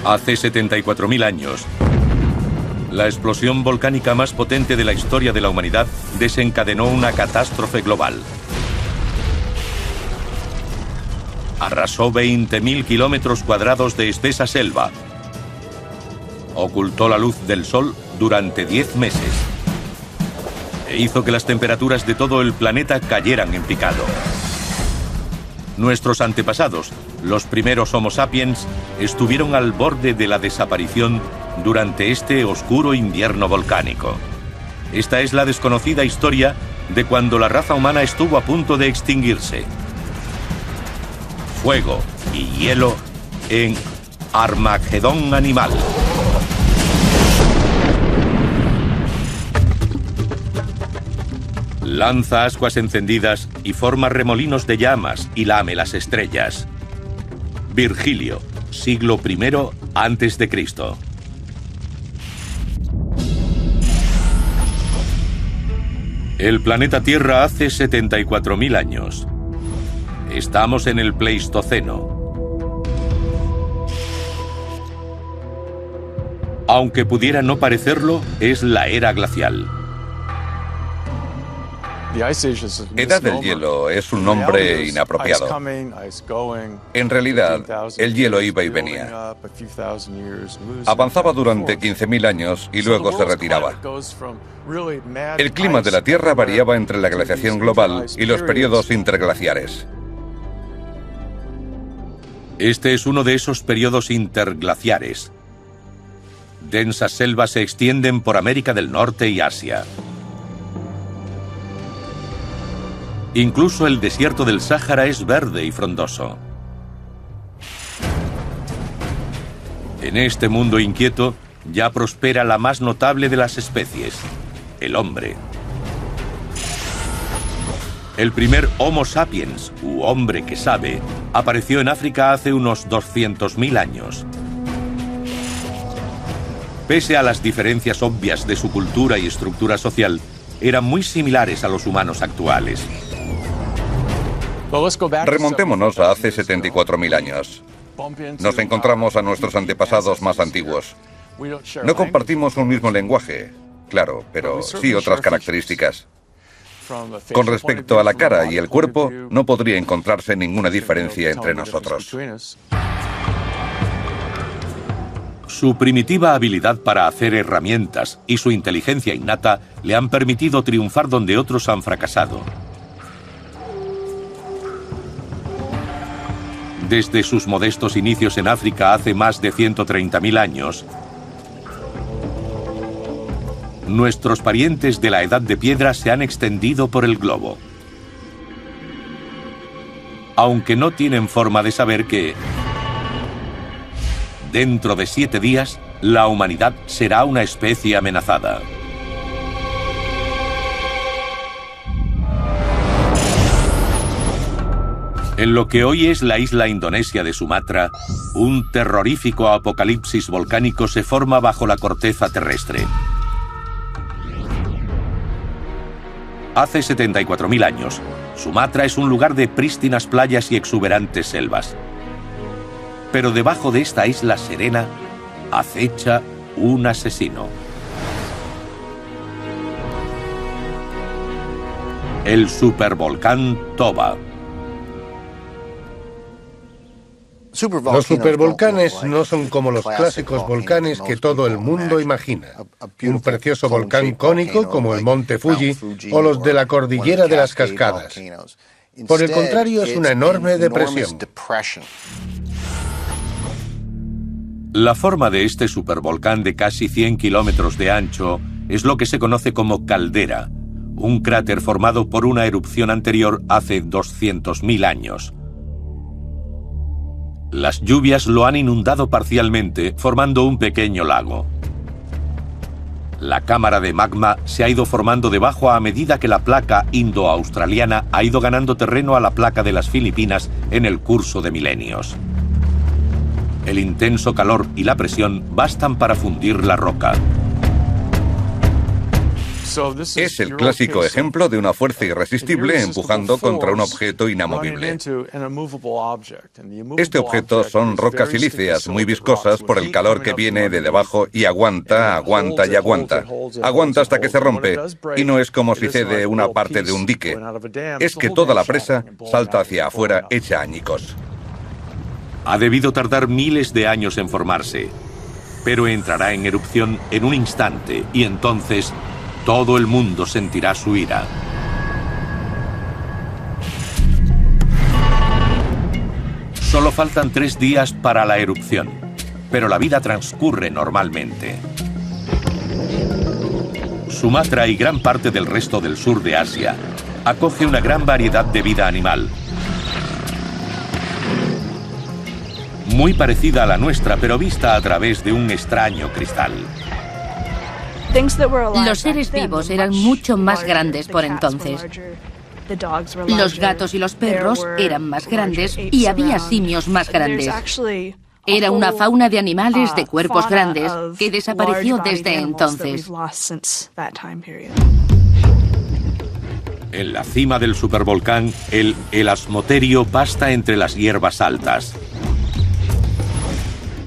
Hace 74.000 años, la explosión volcánica más potente de la historia de la humanidad desencadenó una catástrofe global. Arrasó 20.000 kilómetros cuadrados de espesa selva. Ocultó la luz del sol durante 10 meses. E hizo que las temperaturas de todo el planeta cayeran en picado. Nuestros antepasados, los primeros Homo sapiens, estuvieron al borde de la desaparición durante este oscuro invierno volcánico. Esta es la desconocida historia de cuando la raza humana estuvo a punto de extinguirse. Fuego y hielo en Armagedón Animal. Lanza ascuas encendidas y forma remolinos de llamas y lame las estrellas. Virgilio, siglo I antes de Cristo. El planeta Tierra hace 74.000 años. Estamos en el Pleistoceno. Aunque pudiera no parecerlo, es la era glacial. Edad del hielo es un nombre inapropiado. En realidad, el hielo iba y venía. Avanzaba durante 15.000 años y luego se retiraba. El clima de la Tierra variaba entre la glaciación global y los periodos interglaciares. Este es uno de esos periodos interglaciares. Densas selvas se extienden por América del Norte y Asia. Incluso el desierto del Sáhara es verde y frondoso. En este mundo inquieto ya prospera la más notable de las especies, el hombre. El primer Homo sapiens, u hombre que sabe, apareció en África hace unos 200.000 años. Pese a las diferencias obvias de su cultura y estructura social, eran muy similares a los humanos actuales. Remontémonos a hace 74.000 años. Nos encontramos a nuestros antepasados más antiguos. No compartimos un mismo lenguaje, claro, pero sí otras características. Con respecto a la cara y el cuerpo, no podría encontrarse ninguna diferencia entre nosotros. Su primitiva habilidad para hacer herramientas y su inteligencia innata le han permitido triunfar donde otros han fracasado. Desde sus modestos inicios en África hace más de 130.000 años, nuestros parientes de la Edad de Piedra se han extendido por el globo. Aunque no tienen forma de saber que, dentro de 7 días, la humanidad será una especie amenazada. En lo que hoy es la isla indonesia de Sumatra, un terrorífico apocalipsis volcánico se forma bajo la corteza terrestre. Hace 74.000 años, Sumatra es un lugar de prístinas playas y exuberantes selvas. Pero debajo de esta isla serena acecha un asesino. El supervolcán Toba. Los supervolcanes no son como los clásicos volcanes que todo el mundo imagina. Un precioso volcán cónico como el monte Fuji o los de la cordillera de las Cascadas. Por el contrario, es una enorme depresión. La forma de este supervolcán de casi 100 kilómetros de ancho es lo que se conoce como caldera, un cráter formado por una erupción anterior hace 200.000 años. Las lluvias lo han inundado parcialmente, formando un pequeño lago. La cámara de magma se ha ido formando debajo a medida que la placa indo-australiana ha ido ganando terreno a la placa de las Filipinas en el curso de milenios. El intenso calor y la presión bastan para fundir la roca. Es el clásico ejemplo de una fuerza irresistible empujando contra un objeto inamovible. Este objeto son rocas silíceas muy viscosas por el calor que viene de debajo y aguanta, aguanta y aguanta. Aguanta hasta que se rompe y no es como si cede una parte de un dique. Es que toda la presa salta hacia afuera hecha añicos. Ha debido tardar miles de años en formarse, pero entrará en erupción en un instante y entonces todo el mundo sentirá su ira. Solo faltan 3 días para la erupción, pero la vida transcurre normalmente. Sumatra y gran parte del resto del sur de Asia acoge una gran variedad de vida animal, muy parecida a la nuestra, pero vista a través de un extraño cristal. Los seres vivos eran mucho más grandes por entonces. Los gatos y los perros eran más grandes y había simios más grandes. Era una fauna de animales de cuerpos grandes que desapareció desde entonces. En la cima del supervolcán, el elasmoterio pasta entre las hierbas altas.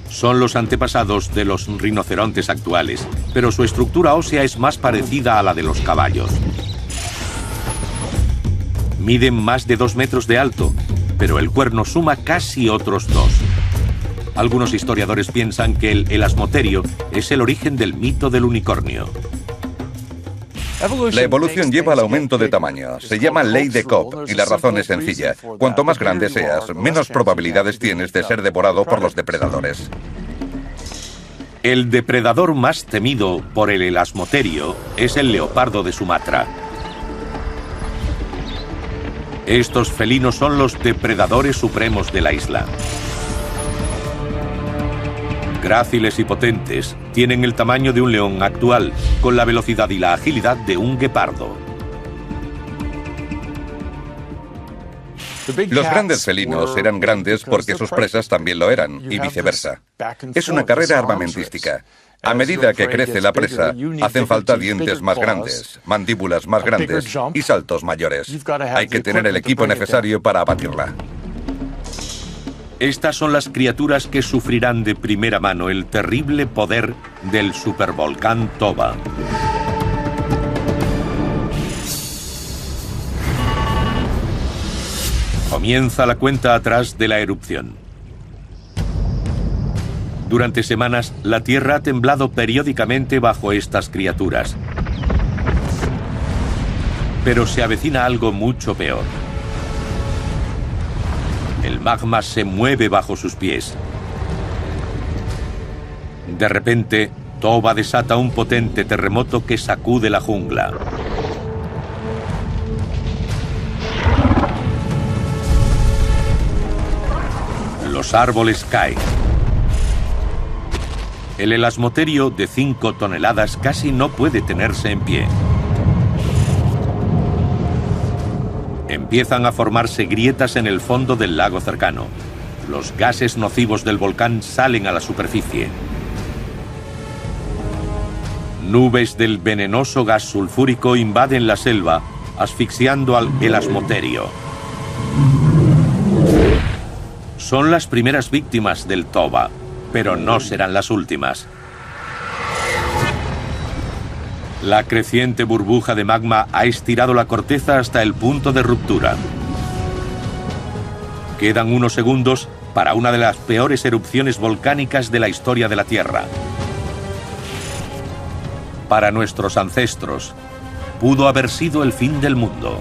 Son los antepasados de los rinocerontes actuales, pero su estructura ósea es más parecida a la de los caballos. Miden más de 2 metros de alto, pero el cuerno suma casi otros 2. Algunos historiadores piensan que el elasmoterio es el origen del mito del unicornio. La evolución lleva al aumento de tamaño. Se llama ley de Cobb y la razón es sencilla. Cuanto más grande seas, menos probabilidades tienes de ser devorado por los depredadores. El depredador más temido por el elasmoterio es el leopardo de Sumatra. Estos felinos son los depredadores supremos de la isla. Gráciles y potentes, tienen el tamaño de un león actual, con la velocidad y la agilidad de un guepardo. Los grandes felinos eran grandes porque sus presas también lo eran, y viceversa. Es una carrera armamentística. A medida que crece la presa, hacen falta dientes más grandes, mandíbulas más grandes y saltos mayores. Hay que tener el equipo necesario para abatirla. Estas son las criaturas que sufrirán de primera mano el terrible poder del supervolcán Toba. Comienza la cuenta atrás de la erupción. Durante semanas, la Tierra ha temblado periódicamente bajo estas criaturas. Pero se avecina algo mucho peor. El magma se mueve bajo sus pies. De repente, Toba desata un potente terremoto que sacude la jungla. Los árboles caen. El elasmoterio de 5 toneladas casi no puede tenerse en pie. Empiezan a formarse grietas en el fondo del lago cercano. Los gases nocivos del volcán salen a la superficie. Nubes del venenoso gas sulfúrico invaden la selva, asfixiando al elasmoterio. Son las primeras víctimas del Toba, pero no serán las últimas. La creciente burbuja de magma ha estirado la corteza hasta el punto de ruptura. Quedan unos segundos para una de las peores erupciones volcánicas de la historia de la Tierra. Para nuestros ancestros, pudo haber sido el fin del mundo.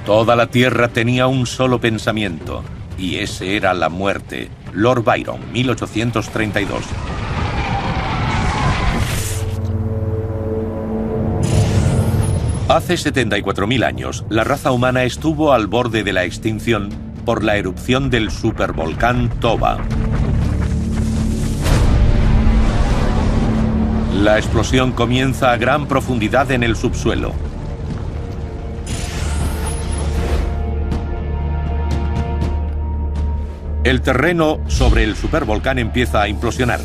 Toda la Tierra tenía un solo pensamiento, y ese era la muerte. Lord Byron, 1832. Hace 74.000 años, la raza humana estuvo al borde de la extinción por la erupción del supervolcán Toba. La explosión comienza a gran profundidad en el subsuelo. El terreno sobre el supervolcán empieza a implosionar.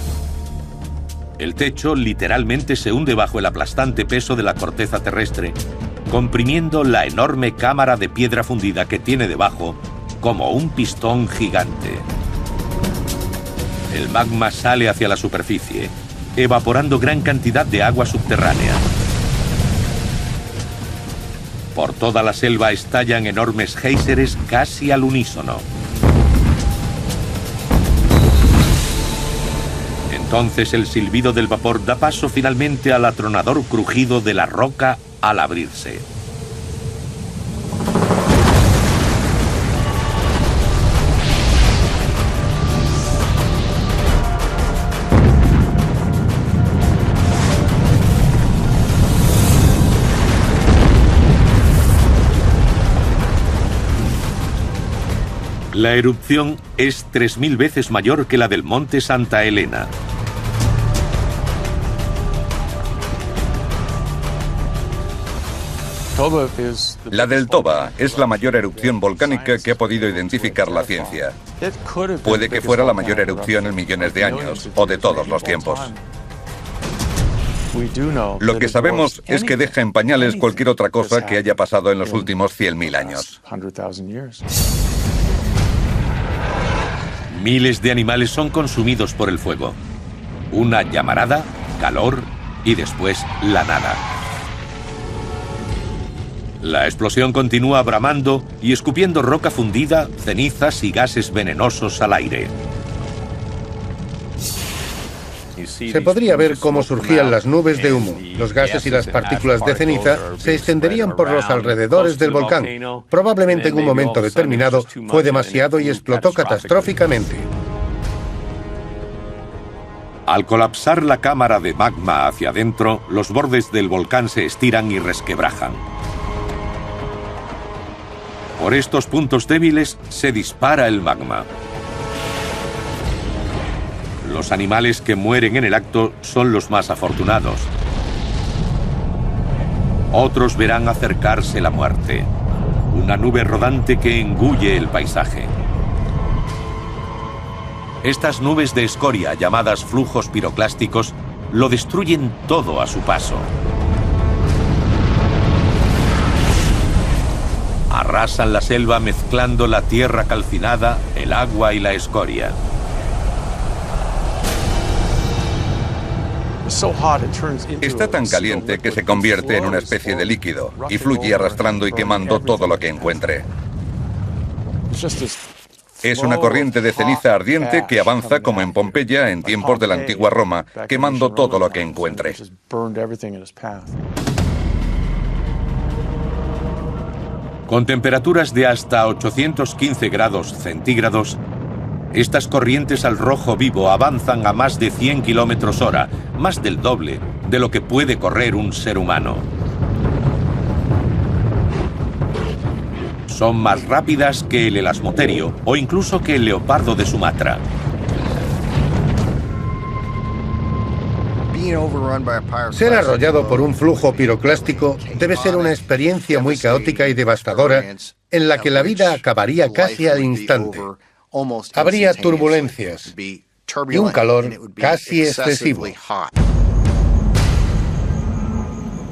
El techo literalmente se hunde bajo el aplastante peso de la corteza terrestre, comprimiendo la enorme cámara de piedra fundida que tiene debajo como un pistón gigante. El magma sale hacia la superficie, evaporando gran cantidad de agua subterránea. Por toda la selva estallan enormes géiseres casi al unísono. Entonces el silbido del vapor da paso finalmente al atronador crujido de la roca al abrirse. La erupción es 3000 veces mayor que la del monte Santa Elena. La del Toba es la mayor erupción volcánica que ha podido identificar la ciencia. Puede que fuera la mayor erupción en millones de años, o de todos los tiempos. Lo que sabemos es que deja en pañales cualquier otra cosa que haya pasado en los últimos 100.000 años. Miles de animales son consumidos por el fuego. Una llamarada, calor y después la nada. La explosión continúa bramando y escupiendo roca fundida, cenizas y gases venenosos al aire. Se podría ver cómo surgían las nubes de humo. Los gases y las partículas de ceniza se extenderían por los alrededores del volcán. Probablemente en un momento determinado fue demasiado y explotó catastróficamente. Al colapsar la cámara de magma hacia adentro, los bordes del volcán se estiran y resquebrajan. Por estos puntos débiles se dispara el magma. Los animales que mueren en el acto son los más afortunados. Otros verán acercarse la muerte, una nube rodante que engulle el paisaje. Estas nubes de escoria, llamadas flujos piroclásticos, lo destruyen todo a su paso. Arrasan la selva mezclando la tierra calcinada, el agua y la escoria. Está tan caliente que se convierte en una especie de líquido y fluye arrastrando y quemando todo lo que encuentre. Es una corriente de ceniza ardiente que avanza como en Pompeya en tiempos de la antigua Roma, quemando todo lo que encuentre. Con temperaturas de hasta 815 grados centígrados, estas corrientes al rojo vivo avanzan a más de 100 kilómetros hora, más del doble de lo que puede correr un ser humano. Son más rápidas que el elasmoterio o incluso que el leopardo de Sumatra. Ser arrollado por un flujo piroclástico debe ser una experiencia muy caótica y devastadora en la que la vida acabaría casi al instante. Habría turbulencias y un calor casi excesivo.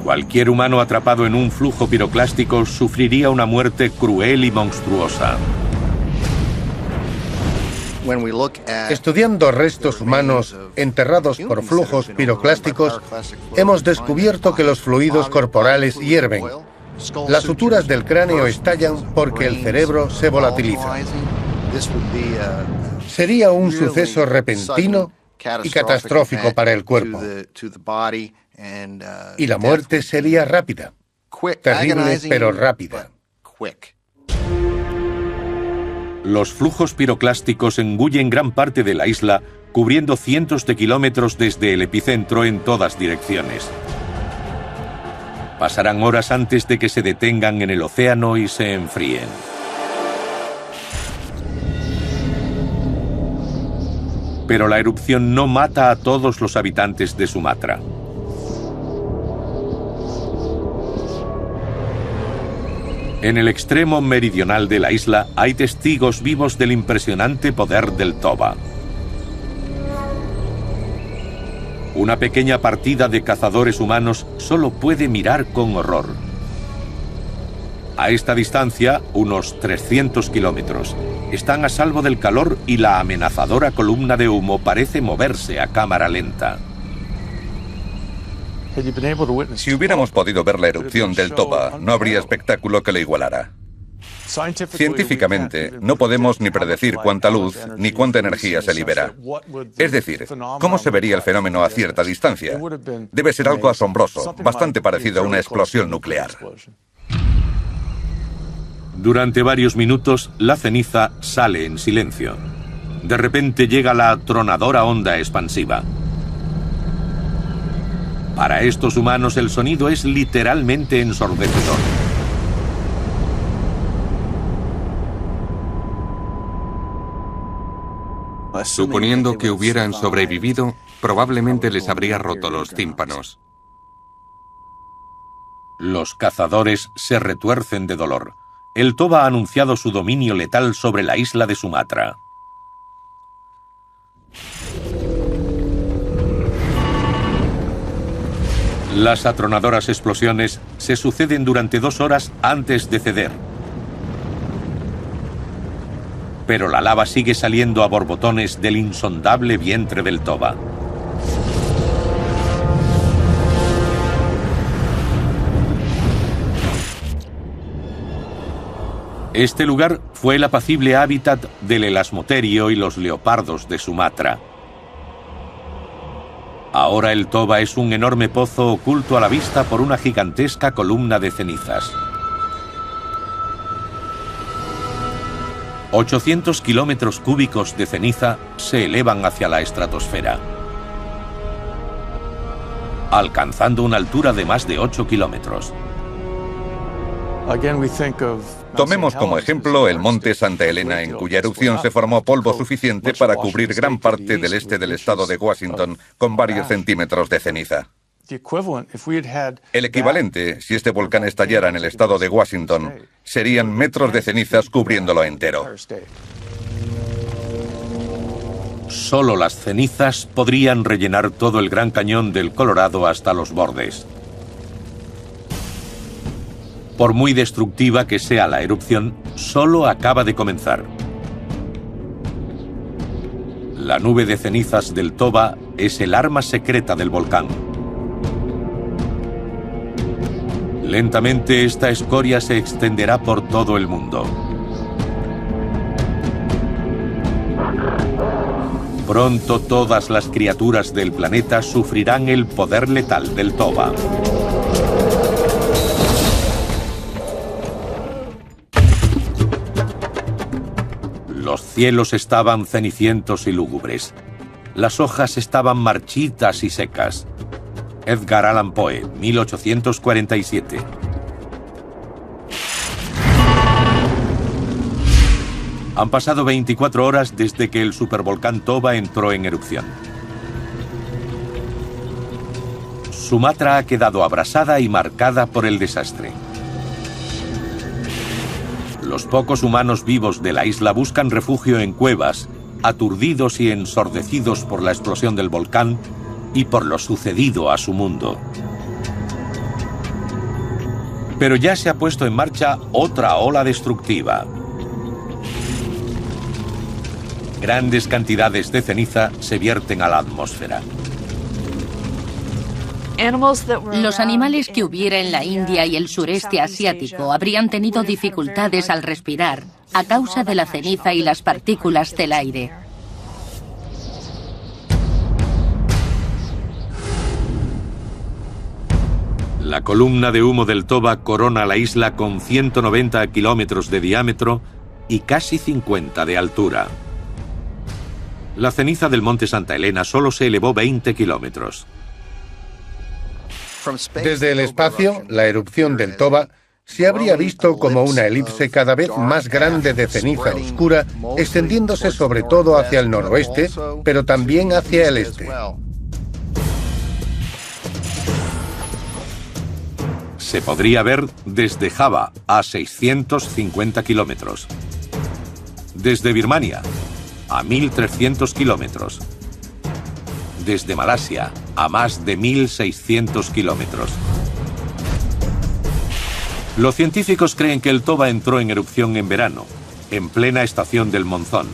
Cualquier humano atrapado en un flujo piroclástico sufriría una muerte cruel y monstruosa. Estudiando restos humanos enterrados por flujos piroclásticos, hemos descubierto que los fluidos corporales hierven. Las suturas del cráneo estallan porque el cerebro se volatiliza. Sería un suceso repentino y catastrófico para el cuerpo. Y la muerte sería rápida. Terrible, pero rápida. Los flujos piroclásticos engullen gran parte de la isla, cubriendo cientos de kilómetros desde el epicentro en todas direcciones. Pasarán horas antes de que se detengan en el océano y se enfríen. Pero la erupción no mata a todos los habitantes de Sumatra. En el extremo meridional de la isla hay testigos vivos del impresionante poder del Toba. Una pequeña partida de cazadores humanos solo puede mirar con horror. A esta distancia, unos 300 kilómetros, están a salvo del calor y la amenazadora columna de humo parece moverse a cámara lenta. Si hubiéramos podido ver la erupción del Toba, no habría espectáculo que lo igualara. Científicamente, no podemos ni predecir cuánta luz ni cuánta energía se libera. Es decir, ¿cómo se vería el fenómeno a cierta distancia? Debe ser algo asombroso, bastante parecido a una explosión nuclear. Durante varios minutos, la ceniza sale en silencio. De repente llega la atronadora onda expansiva. Para estos humanos el sonido es literalmente ensordecedor. Suponiendo que hubieran sobrevivido, probablemente les habría roto los tímpanos. Los cazadores se retuercen de dolor. El Toba ha anunciado su dominio letal sobre la isla de Sumatra. Las atronadoras explosiones se suceden durante 2 horas antes de ceder. Pero la lava sigue saliendo a borbotones del insondable vientre del Toba. Este lugar fue el apacible hábitat del elasmoterio y los leopardos de Sumatra. Ahora el Toba es un enorme pozo oculto a la vista por una gigantesca columna de cenizas. 800 kilómetros cúbicos de ceniza se elevan hacia la estratosfera, alcanzando una altura de más de 8 kilómetros. Tomemos como ejemplo el monte Santa Elena, en cuya erupción se formó polvo suficiente para cubrir gran parte del este del estado de Washington con varios centímetros de ceniza. El equivalente, si este volcán estallara en el estado de Washington, serían metros de cenizas cubriéndolo entero. Solo las cenizas podrían rellenar todo el Gran Cañón del Colorado hasta los bordes. Por muy destructiva que sea la erupción, solo acaba de comenzar. La nube de cenizas del Toba es el arma secreta del volcán. Lentamente esta escoria se extenderá por todo el mundo. Pronto todas las criaturas del planeta sufrirán el poder letal del Toba. Los cielos estaban cenicientos y lúgubres. Las hojas estaban marchitas y secas. Edgar Allan Poe, 1847. Han pasado 24 horas desde que el supervolcán Toba entró en erupción. Sumatra ha quedado abrasada y marcada por el desastre. Los pocos humanos vivos de la isla buscan refugio en cuevas, aturdidos y ensordecidos por la explosión del volcán y por lo sucedido a su mundo. Pero ya se ha puesto en marcha otra ola destructiva. Grandes cantidades de ceniza se vierten a la atmósfera. Los animales que hubiera en la India y el sureste asiático habrían tenido dificultades al respirar a causa de la ceniza y las partículas del aire. La columna de humo del Toba corona la isla con 190 kilómetros de diámetro y casi 50 de altura. La ceniza del monte Santa Elena solo se elevó 20 kilómetros. Desde el espacio, la erupción del Toba se habría visto como una elipse cada vez más grande de ceniza oscura, extendiéndose sobre todo hacia el noroeste, pero también hacia el este. Se podría ver desde Java a 650 kilómetros. Desde Birmania a 1.300 kilómetros. Desde Malasia a más de 1.600 kilómetros. Los científicos creen que el Toba entró en erupción en verano, en plena estación del monzón.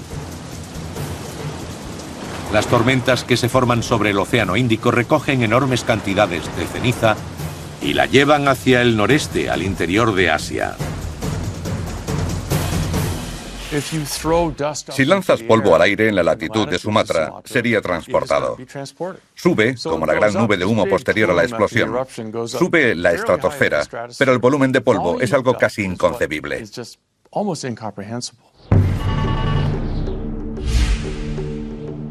Las tormentas que se forman sobre el Océano Índico recogen enormes cantidades de ceniza y la llevan hacia el noreste, al interior de Asia. Si lanzas polvo al aire en la latitud de Sumatra, sería transportado. Sube, como la gran nube de humo posterior a la explosión. Sube la estratosfera, pero el volumen de polvo es algo casi inconcebible.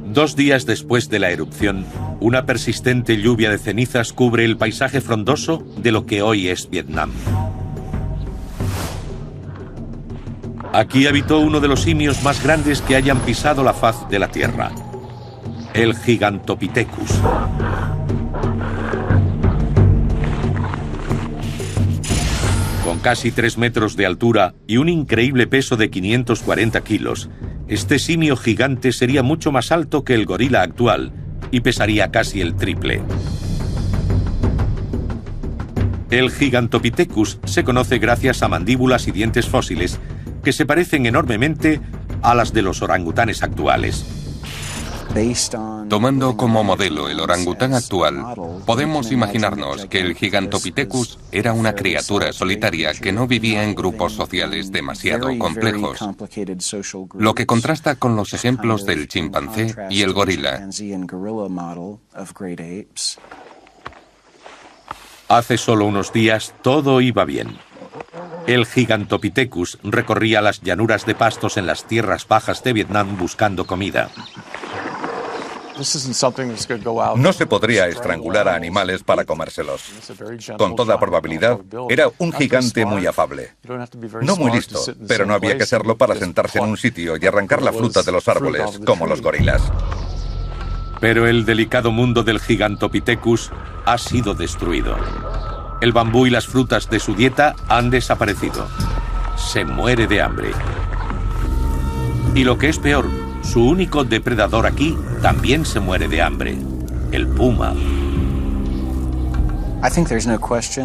2 días después de la erupción, una persistente lluvia de cenizas cubre el paisaje frondoso de lo que hoy es Vietnam. Aquí habitó uno de los simios más grandes que hayan pisado la faz de la Tierra, el Gigantopithecus. Con casi 3 metros de altura y un increíble peso de 540 kilos, este simio gigante sería mucho más alto que el gorila actual y pesaría casi el triple. El Gigantopithecus se conoce gracias a mandíbulas y dientes fósiles que se parecen enormemente a las de los orangutanes actuales. Tomando como modelo el orangután actual, podemos imaginarnos que el Gigantopithecus era una criatura solitaria que no vivía en grupos sociales demasiado complejos, lo que contrasta con los ejemplos del chimpancé y el gorila. Hace solo unos días todo iba bien. El Gigantopithecus recorría las llanuras de pastos en las tierras bajas de Vietnam buscando comida. No se podría estrangular a animales para comérselos. Con toda probabilidad, era un gigante muy afable. No muy listo, pero no había que serlo para sentarse en un sitio y arrancar la fruta de los árboles, como los gorilas. Pero el delicado mundo del Gigantopithecus ha sido destruido. El bambú y las frutas de su dieta han desaparecido. Se muere de hambre. Y lo que es peor, su único depredador aquí también se muere de hambre. El puma.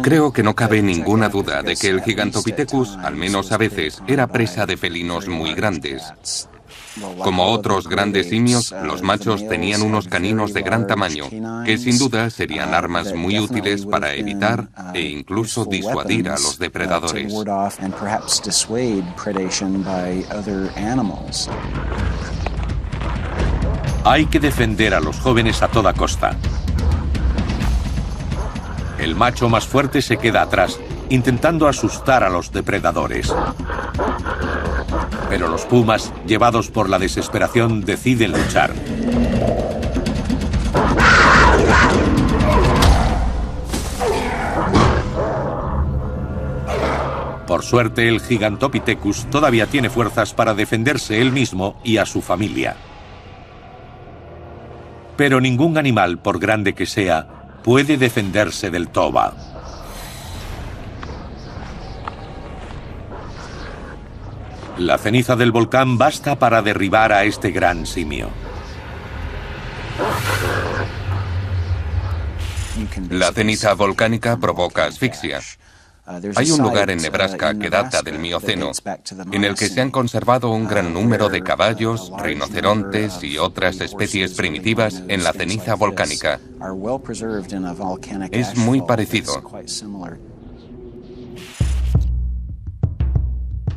Creo que no cabe ninguna duda de que el Gigantopithecus, al menos a veces, era presa de felinos muy grandes. Como otros grandes simios, los machos tenían unos caninos de gran tamaño, que sin duda serían armas muy útiles para evitar e incluso disuadir a los depredadores. Hay que defender a los jóvenes a toda costa. El macho más fuerte se queda atrás, intentando asustar a los depredadores. Pero los pumas, llevados por la desesperación, deciden luchar. Por suerte, el Gigantopithecus todavía tiene fuerzas para defenderse él mismo y a su familia. Pero ningún animal, por grande que sea, puede defenderse del Toba. La ceniza del volcán basta para derribar a este gran simio. La ceniza volcánica provoca asfixia. Hay un lugar en Nebraska que data del Mioceno, en el que se han conservado un gran número de caballos, rinocerontes y otras especies primitivas en la ceniza volcánica. Es muy parecido.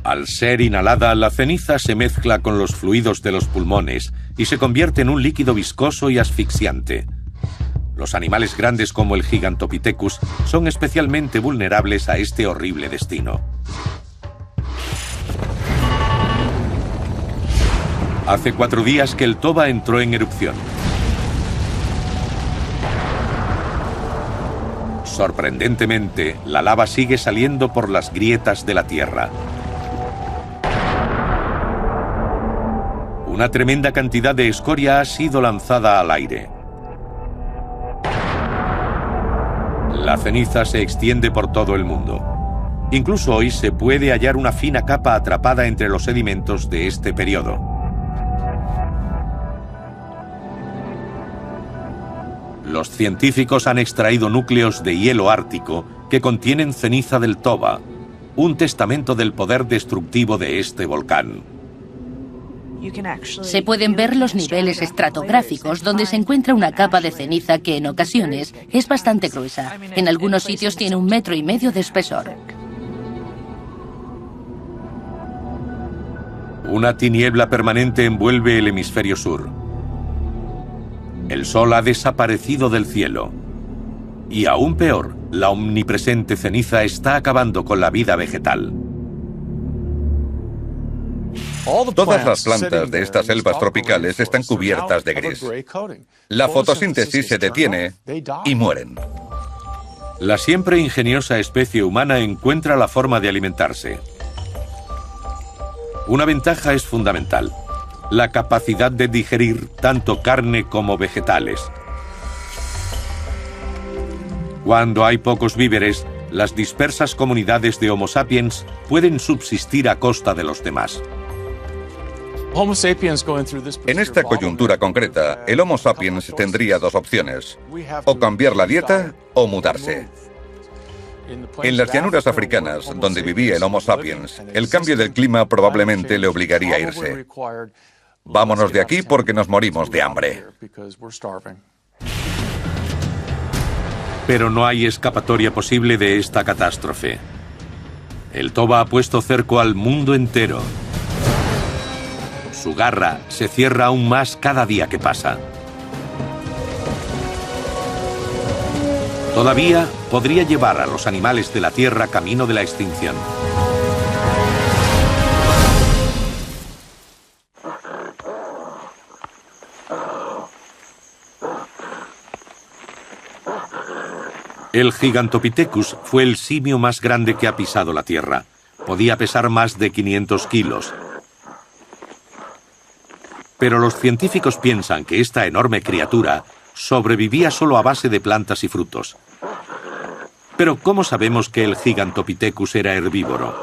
Al ser inhalada, la ceniza se mezcla con los fluidos de los pulmones y se convierte en un líquido viscoso y asfixiante. Los animales grandes como el Gigantopithecus son especialmente vulnerables a este horrible destino. Hace 4 días que el Toba entró en erupción. Sorprendentemente, la lava sigue saliendo por las grietas de la tierra. Una tremenda cantidad de escoria ha sido lanzada al aire. La ceniza se extiende por todo el mundo. Incluso hoy se puede hallar una fina capa atrapada entre los sedimentos de este periodo. Los científicos han extraído núcleos de hielo ártico que contienen ceniza del Toba, un testamento del poder destructivo de este volcán. Se pueden ver los niveles estratográficos donde se encuentra una capa de ceniza que en ocasiones es bastante gruesa. En algunos sitios tiene 1,5 metros de espesor. Una tiniebla permanente envuelve el hemisferio sur. El sol ha desaparecido del cielo. Y aún peor, la omnipresente ceniza está acabando con la vida vegetal. Todas las plantas de estas selvas tropicales están cubiertas de gris. La fotosíntesis se detiene y mueren. La siempre ingeniosa especie humana encuentra la forma de alimentarse. Una ventaja es fundamental: la capacidad de digerir tanto carne como vegetales. Cuando hay pocos víveres, las dispersas comunidades de Homo sapiens pueden subsistir a costa de los demás. En esta coyuntura concreta, el Homo sapiens tendría dos opciones: o cambiar la dieta o mudarse. En las llanuras africanas, donde vivía el Homo sapiens, el cambio del clima probablemente le obligaría a irse. Vámonos de aquí porque nos morimos de hambre. Pero no hay escapatoria posible de esta catástrofe. El Toba ha puesto cerco al mundo entero. Su garra se cierra aún más cada día que pasa. Todavía podría llevar a los animales de la Tierra camino de la extinción. El Gigantopithecus fue el simio más grande que ha pisado la Tierra. Podía pesar más de 500 kilos. Pero los científicos piensan que esta enorme criatura sobrevivía solo a base de plantas y frutos. Pero ¿cómo sabemos que el Gigantopithecus era herbívoro?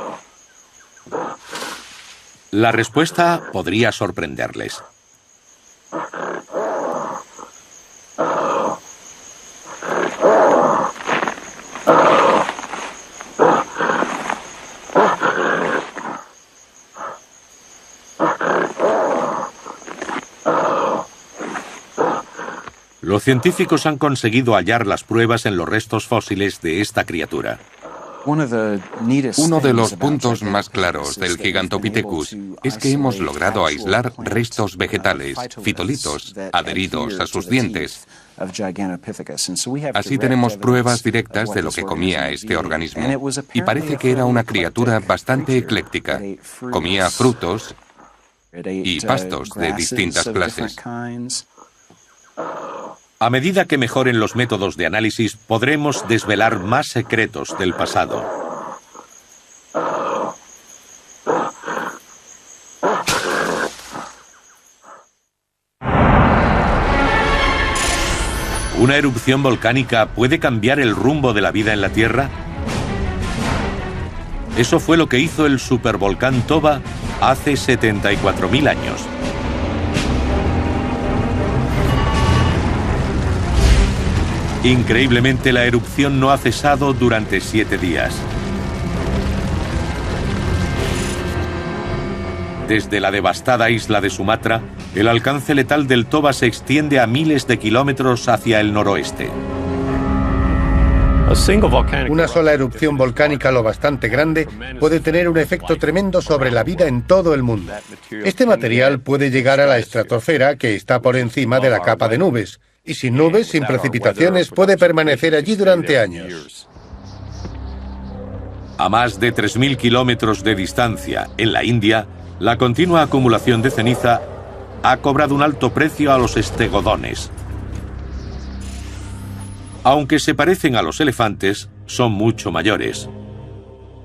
La respuesta podría sorprenderles. Los científicos han conseguido hallar las pruebas en los restos fósiles de esta criatura. Uno de los puntos más claros del Gigantopithecus es que hemos logrado aislar restos vegetales, fitolitos, adheridos a sus dientes. Así tenemos pruebas directas de lo que comía este organismo. Y parece que era una criatura bastante ecléctica. Comía frutos y pastos de distintas clases. A medida que mejoren los métodos de análisis, podremos desvelar más secretos del pasado. ¿Una erupción volcánica puede cambiar el rumbo de la vida en la Tierra? Eso fue lo que hizo el supervolcán Toba hace 74.000 años. Increíblemente, la erupción no ha cesado durante 7 días. Desde la devastada isla de Sumatra, el alcance letal del Toba se extiende a miles de kilómetros hacia el noroeste. Una sola erupción volcánica lo bastante grande puede tener un efecto tremendo sobre la vida en todo el mundo. Este material puede llegar a la estratosfera, que está por encima de la capa de nubes. Y sin nubes, sin precipitaciones, puede permanecer allí durante años. A más de 3.000 kilómetros de distancia, en la India, la continua acumulación de ceniza ha cobrado un alto precio a los estegodones. Aunque se parecen a los elefantes, son mucho mayores.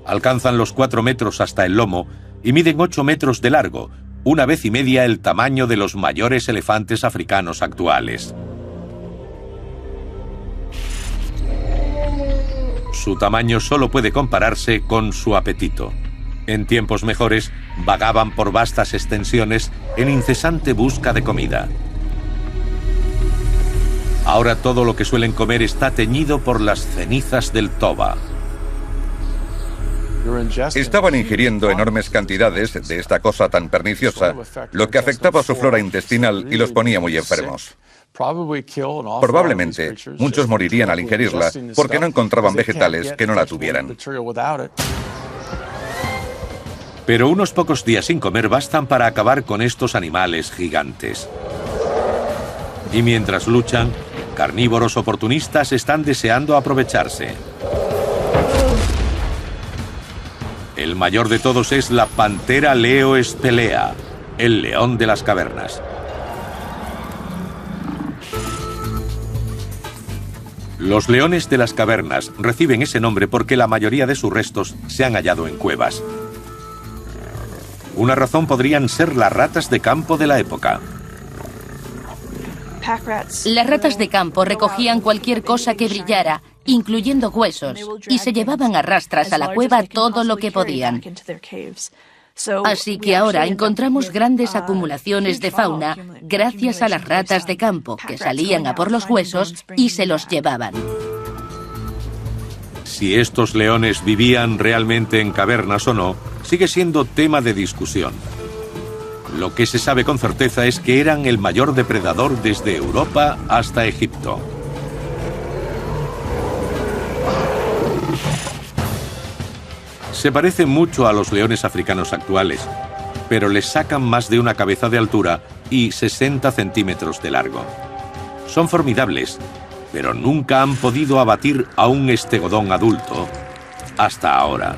Alcanzan los 4 metros hasta el lomo y miden 8 metros de largo, 1,5 veces el tamaño de los mayores elefantes africanos actuales. Su tamaño solo puede compararse con su apetito. En tiempos mejores, vagaban por vastas extensiones en incesante busca de comida. Ahora todo lo que suelen comer está teñido por las cenizas del toba. Estaban ingiriendo enormes cantidades de esta cosa tan perniciosa, lo que afectaba su flora intestinal y los ponía muy enfermos. Probablemente, muchos morirían al ingerirla porque no encontraban vegetales que no la tuvieran. Pero unos pocos días sin comer bastan para acabar con estos animales gigantes. Y mientras luchan, carnívoros oportunistas están deseando aprovecharse. El mayor de todos es la pantera Leo spelea, el león de las cavernas. Los leones de las cavernas reciben ese nombre porque la mayoría de sus restos se han hallado en cuevas. Una razón podrían ser las ratas de campo de la época. Las ratas de campo recogían cualquier cosa que brillara, incluyendo huesos, y se llevaban a rastras a la cueva todo lo que podían. Así que ahora encontramos grandes acumulaciones de fauna gracias a las ratas de campo, que salían a por los huesos y se los llevaban. Si estos leones vivían realmente en cavernas o no, sigue siendo tema de discusión. Lo que se sabe con certeza es que eran el mayor depredador desde Europa hasta Egipto. Se parecen mucho a los leones africanos actuales, pero les sacan más de una cabeza de altura y 60 centímetros de largo. Son formidables, pero nunca han podido abatir a un estegodón adulto hasta ahora.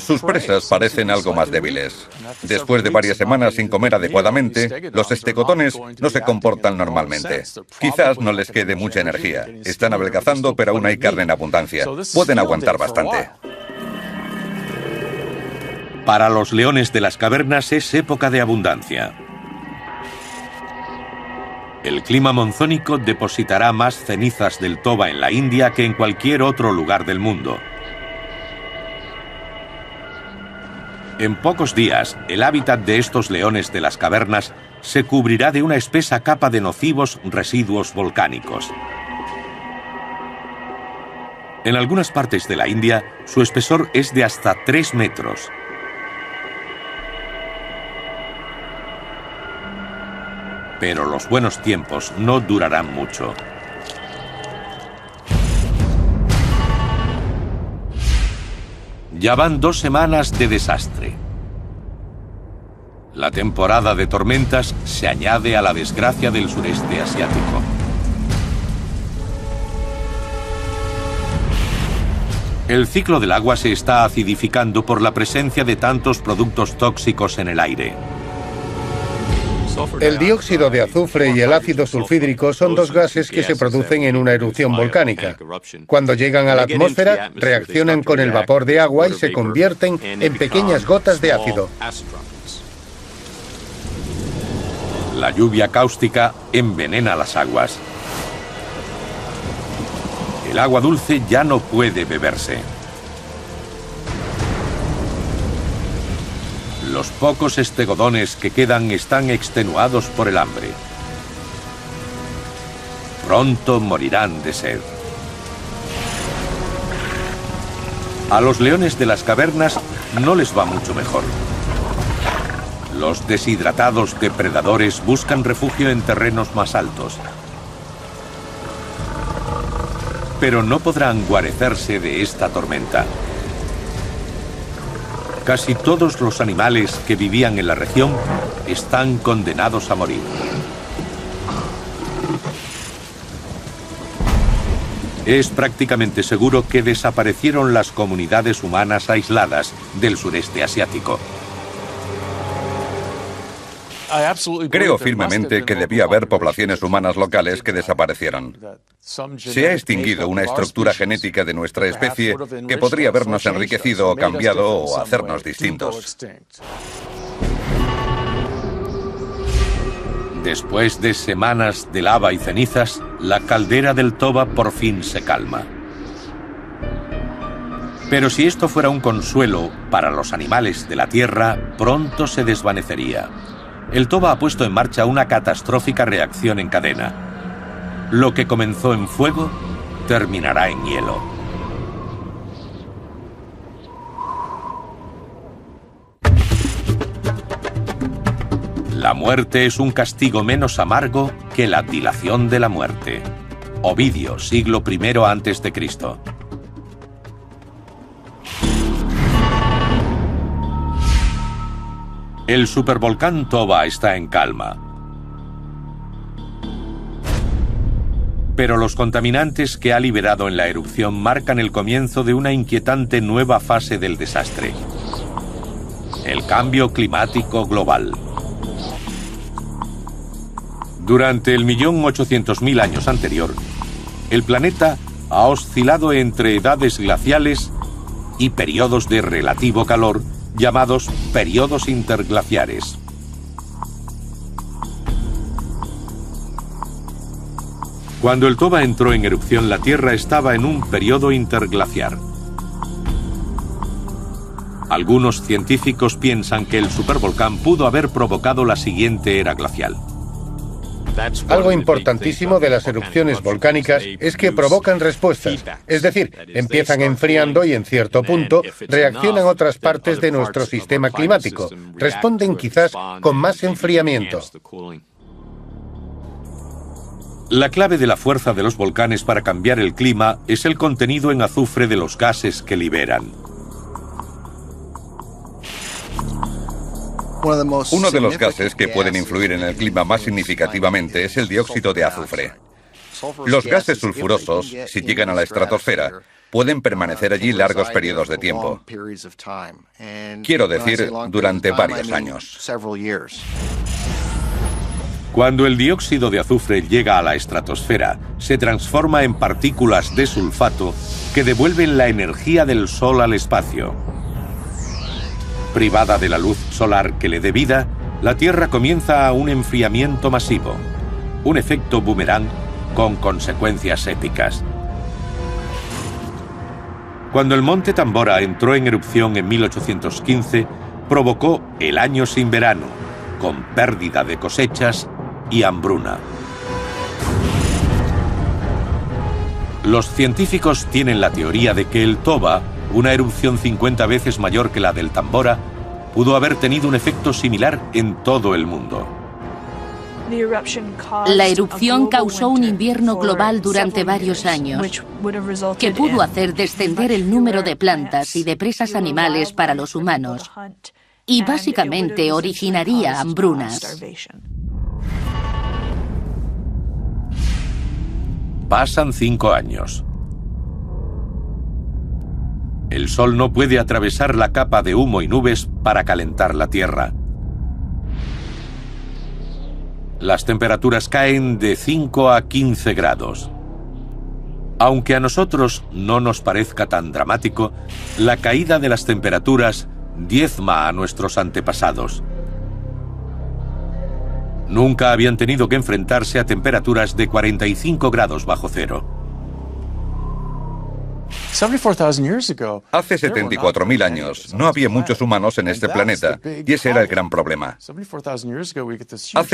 Sus presas parecen algo más débiles. Después de varias semanas sin comer adecuadamente, los estegotones no se comportan normalmente. Quizás no les quede mucha energía. Están adelgazando, pero aún hay carne en abundancia. Pueden aguantar bastante. Para los leones de las cavernas es época de abundancia. El clima monzónico depositará más cenizas del toba en la India que en cualquier otro lugar del mundo. En pocos días, el hábitat de estos leones de las cavernas se cubrirá de una espesa capa de nocivos residuos volcánicos. En algunas partes de la India, su espesor es de hasta 3 metros. Pero los buenos tiempos no durarán mucho. Ya van 2 semanas de desastre. La temporada de tormentas se añade a la desgracia del sureste asiático. El ciclo del agua se está acidificando por la presencia de tantos productos tóxicos en el aire. El dióxido de azufre y el ácido sulfídrico son 2 gases que se producen en una erupción volcánica. Cuando llegan a la atmósfera, reaccionan con el vapor de agua y se convierten en pequeñas gotas de ácido. La lluvia cáustica envenena las aguas. El agua dulce ya no puede beberse. Los pocos estegodones que quedan están extenuados por el hambre. Pronto morirán de sed. A los leones de las cavernas no les va mucho mejor. Los deshidratados depredadores buscan refugio en terrenos más altos. Pero no podrán guarecerse de esta tormenta. Casi todos los animales que vivían en la región están condenados a morir. Es prácticamente seguro que desaparecieron las comunidades humanas aisladas del sureste asiático. Creo firmemente que debía haber poblaciones humanas locales que desaparecieron. Se ha extinguido una estructura genética de nuestra especie que podría habernos enriquecido o cambiado o hacernos distintos. Después de semanas de lava y cenizas, la caldera del Toba por fin se calma. Pero si esto fuera un consuelo para los animales de la Tierra, pronto se desvanecería. El toba ha puesto en marcha una catastrófica reacción en cadena. Lo que comenzó en fuego terminará en hielo. La muerte es un castigo menos amargo que la dilación de la muerte. Ovidio, siglo I a.C. El supervolcán Toba está en calma. Pero los contaminantes que ha liberado en la erupción marcan el comienzo de una inquietante nueva fase del desastre. El cambio climático global. Durante el 1.800.000 años anterior, el planeta ha oscilado entre edades glaciales y periodos de relativo calor, llamados periodos interglaciares. Cuando el Toba entró en erupción, la Tierra estaba en un periodo interglaciar. Algunos científicos piensan que el supervolcán pudo haber provocado la siguiente era glacial. Algo importantísimo de las erupciones volcánicas es que provocan respuestas, es decir, empiezan enfriando y en cierto punto reaccionan otras partes de nuestro sistema climático, responden quizás con más enfriamiento. La clave de la fuerza de los volcanes para cambiar el clima es el contenido en azufre de los gases que liberan. Uno de los gases que pueden influir en el clima más significativamente es el dióxido de azufre. Los gases sulfurosos, si llegan a la estratosfera, pueden permanecer allí largos periodos de tiempo. Quiero decir, durante varios años. Cuando el dióxido de azufre llega a la estratosfera, se transforma en partículas de sulfato que devuelven la energía del Sol al espacio. Privada de la luz solar que le dé vida, la Tierra comienza un enfriamiento masivo, un efecto boomerang con consecuencias épicas. Cuando el monte Tambora entró en erupción en 1815, provocó el año sin verano, con pérdida de cosechas y hambruna. Los científicos tienen la teoría de que el Toba, una erupción 50 veces mayor que la del Tambora, pudo haber tenido un efecto similar en todo el mundo. La erupción causó un invierno global durante varios años, que pudo hacer descender el número de plantas y de presas animales para los humanos, y básicamente originaría hambrunas. Pasan 5 años. El Sol no puede atravesar la capa de humo y nubes para calentar la Tierra. Las temperaturas caen de 5 a 15 grados. Aunque a nosotros no nos parezca tan dramático, la caída de las temperaturas diezma a nuestros antepasados. Nunca habían tenido que enfrentarse a temperaturas de 45 grados bajo cero. Hace 74.000 años no había muchos humanos en este planeta, y ese era el gran problema. Hace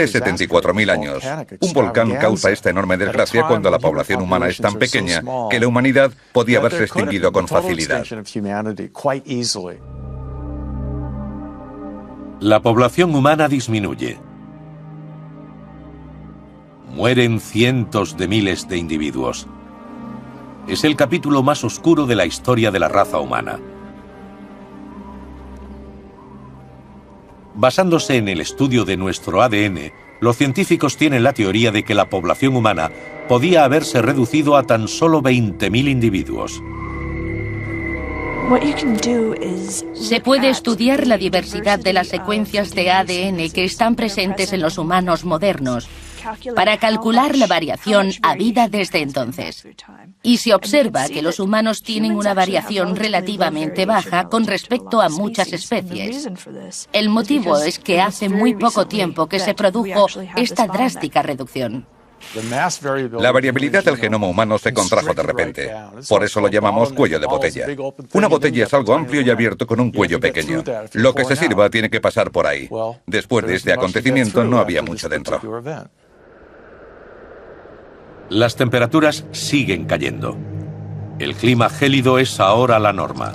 74.000 años, un volcán causa esta enorme desgracia cuando la población humana es tan pequeña que la humanidad podía haberse extinguido con facilidad. La población humana disminuye. Mueren cientos de miles de individuos. Es el capítulo más oscuro de la historia de la raza humana. Basándose en el estudio de nuestro ADN, los científicos tienen la teoría de que la población humana podía haberse reducido a tan solo 20.000 individuos. Se puede estudiar la diversidad de las secuencias de ADN que están presentes en los humanos modernos para calcular la variación habida desde entonces. Y se observa que los humanos tienen una variación relativamente baja con respecto a muchas especies. El motivo es que hace muy poco tiempo que se produjo esta drástica reducción. La variabilidad del genoma humano se contrajo de repente. Por eso lo llamamos cuello de botella. Una botella es algo amplio y abierto con un cuello pequeño. Lo que se sirva tiene que pasar por ahí. Después de este acontecimiento no había mucho dentro. Las temperaturas siguen cayendo. El clima gélido es ahora la norma.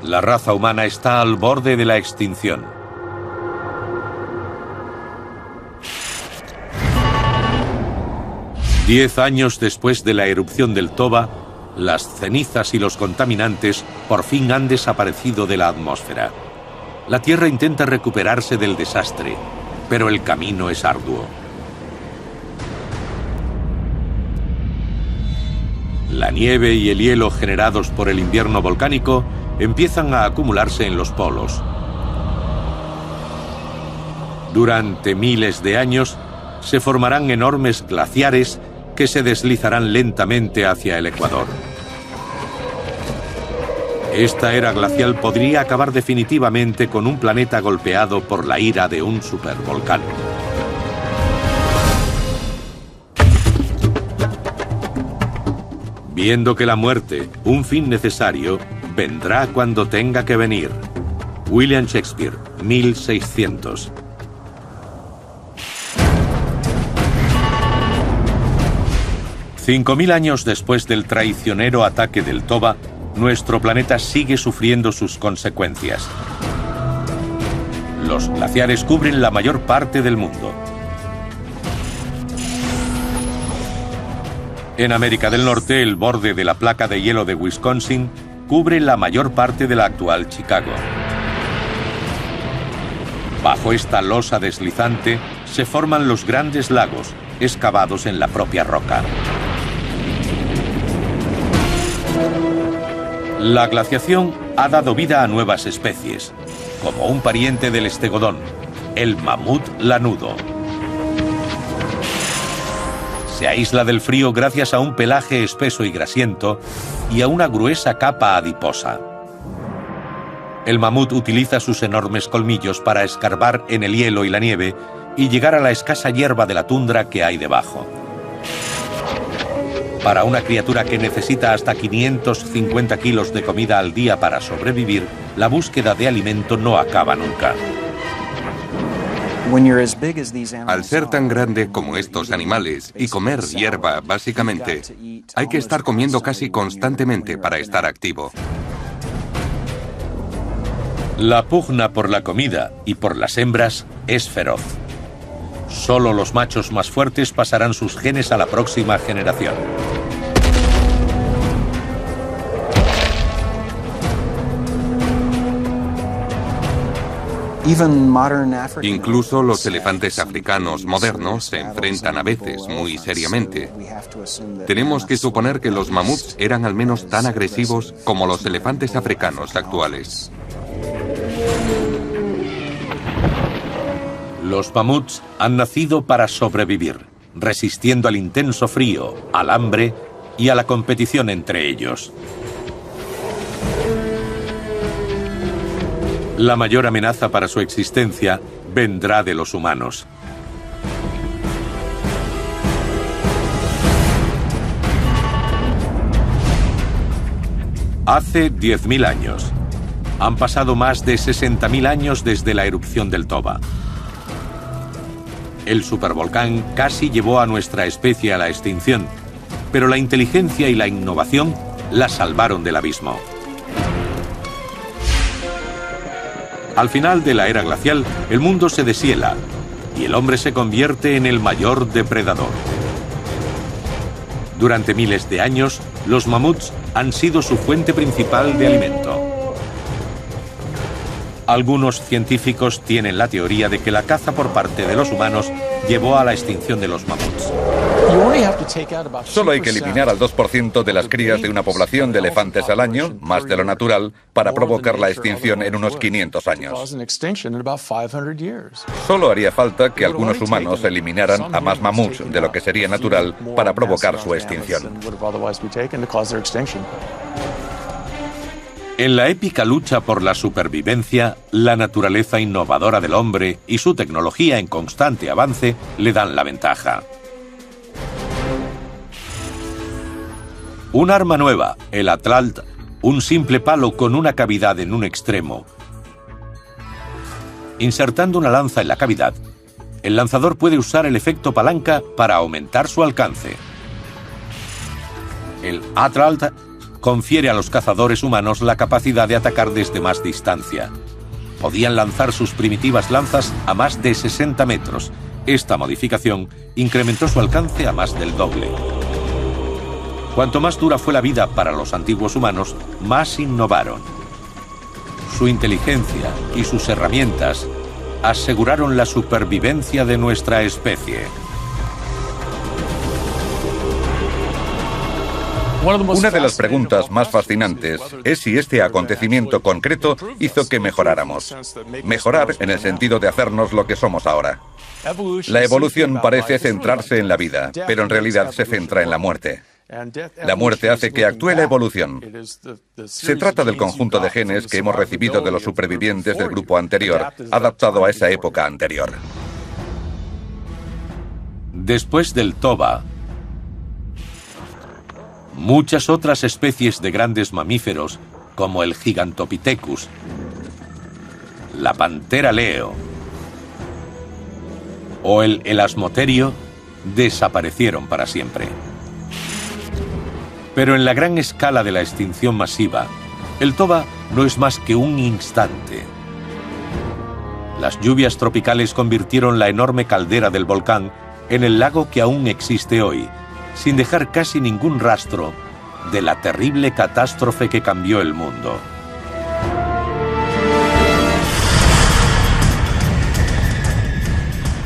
La raza humana está al borde de la extinción. Diez años después de la erupción del Toba, las cenizas y los contaminantes por fin han desaparecido de la atmósfera. La Tierra intenta recuperarse del desastre, pero el camino es arduo. La nieve y el hielo generados por el invierno volcánico empiezan a acumularse en los polos. Durante miles de años se formarán enormes glaciares que se deslizarán lentamente hacia el ecuador. Esta era glacial podría acabar definitivamente con un planeta golpeado por la ira de un supervolcán. Viendo que la muerte, un fin necesario, vendrá cuando tenga que venir. William Shakespeare, 1600. $5.000 años después del traicionero ataque del Toba, nuestro planeta sigue sufriendo sus consecuencias. Los glaciares cubren la mayor parte del mundo. En América del Norte, el borde de la placa de hielo de Wisconsin cubre la mayor parte de la actual Chicago. Bajo esta losa deslizante se forman los grandes lagos, excavados en la propia roca. La glaciación ha dado vida a nuevas especies, como un pariente del estegodón, el mamut lanudo. Se aísla del frío gracias a un pelaje espeso y grasiento y a una gruesa capa adiposa. El mamut utiliza sus enormes colmillos para escarbar en el hielo y la nieve y llegar a la escasa hierba de la tundra que hay debajo. Para una criatura que necesita hasta 550 kilos de comida al día para sobrevivir, la búsqueda de alimento no acaba nunca. Al ser tan grande como estos animales y comer hierba, básicamente, hay que estar comiendo casi constantemente para estar activo. La pugna por la comida y por las hembras es feroz. Solo los machos más fuertes pasarán sus genes a la próxima generación. Incluso los elefantes africanos modernos se enfrentan a veces muy seriamente. Tenemos que suponer que los mamuts eran al menos tan agresivos como los elefantes africanos actuales. Los mamuts han nacido para sobrevivir, resistiendo al intenso frío, al hambre y a la competición entre ellos. La mayor amenaza para su existencia vendrá de los humanos. Hace 10.000 años. Han pasado más de 60.000 años desde la erupción del Toba. El supervolcán casi llevó a nuestra especie a la extinción, pero la inteligencia y la innovación la salvaron del abismo. Al final de la era glacial, el mundo se deshiela y el hombre se convierte en el mayor depredador. Durante miles de años, los mamuts han sido su fuente principal de alimento. Algunos científicos tienen la teoría de que la caza por parte de los humanos llevó a la extinción de los mamuts. Solo hay que eliminar al 2% de las crías de una población de elefantes al año, más de lo natural, para provocar la extinción en unos 500 años. Solo haría falta que algunos humanos eliminaran a más mamuts de lo que sería natural para provocar su extinción. En la épica lucha por la supervivencia, la naturaleza innovadora del hombre y su tecnología en constante avance le dan la ventaja. Un arma nueva, el Atlalt, un simple palo con una cavidad en un extremo. Insertando una lanza en la cavidad, el lanzador puede usar el efecto palanca para aumentar su alcance. El Atlalt confiere a los cazadores humanos la capacidad de atacar desde más distancia. Podían lanzar sus primitivas lanzas a más de 60 metros. Esta modificación incrementó su alcance a más del doble. Cuanto más dura fue la vida para los antiguos humanos, más innovaron. Su inteligencia y sus herramientas aseguraron la supervivencia de nuestra especie. Una de las preguntas más fascinantes es si este acontecimiento concreto hizo que mejoráramos. Mejorar en el sentido de hacernos lo que somos ahora. La evolución parece centrarse en la vida, pero en realidad se centra en la muerte. La muerte hace que actúe la evolución. Se trata del conjunto de genes que hemos recibido de los supervivientes del grupo anterior, adaptado a esa época anterior. Después del toba, muchas otras especies de grandes mamíferos, como el Gigantopithecus, la pantera leo o el elasmoterio, desaparecieron para siempre. Pero en la gran escala de la extinción masiva, el toba no es más que un instante. Las lluvias tropicales convirtieron la enorme caldera del volcán en el lago que aún existe hoy, sin dejar casi ningún rastro de la terrible catástrofe que cambió el mundo.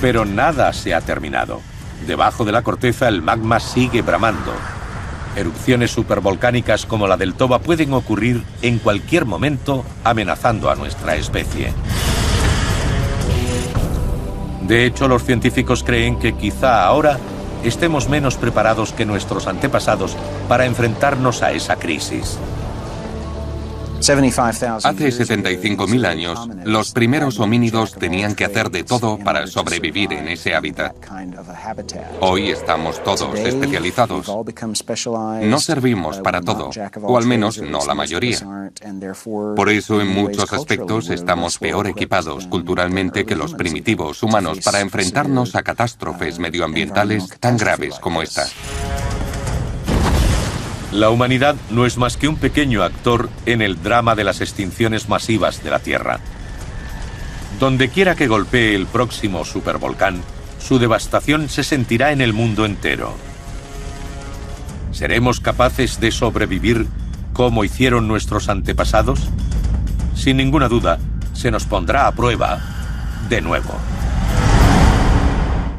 Pero nada se ha terminado. Debajo de la corteza el magma sigue bramando. Erupciones supervolcánicas como la del toba pueden ocurrir en cualquier momento, amenazando a nuestra especie. De hecho, los científicos creen que quizá ahora estemos menos preparados que nuestros antepasados para enfrentarnos a esa crisis. Hace 75.000 años, los primeros homínidos tenían que hacer de todo para sobrevivir en ese hábitat. Hoy estamos todos especializados. No servimos para todo, o al menos no la mayoría. Por eso, en muchos aspectos, estamos peor equipados culturalmente que los primitivos humanos para enfrentarnos a catástrofes medioambientales tan graves como esta. La humanidad no es más que un pequeño actor en el drama de las extinciones masivas de la Tierra. Donde quiera que golpee el próximo supervolcán, su devastación se sentirá en el mundo entero. ¿Seremos capaces de sobrevivir como hicieron nuestros antepasados? Sin ninguna duda, se nos pondrá a prueba de nuevo.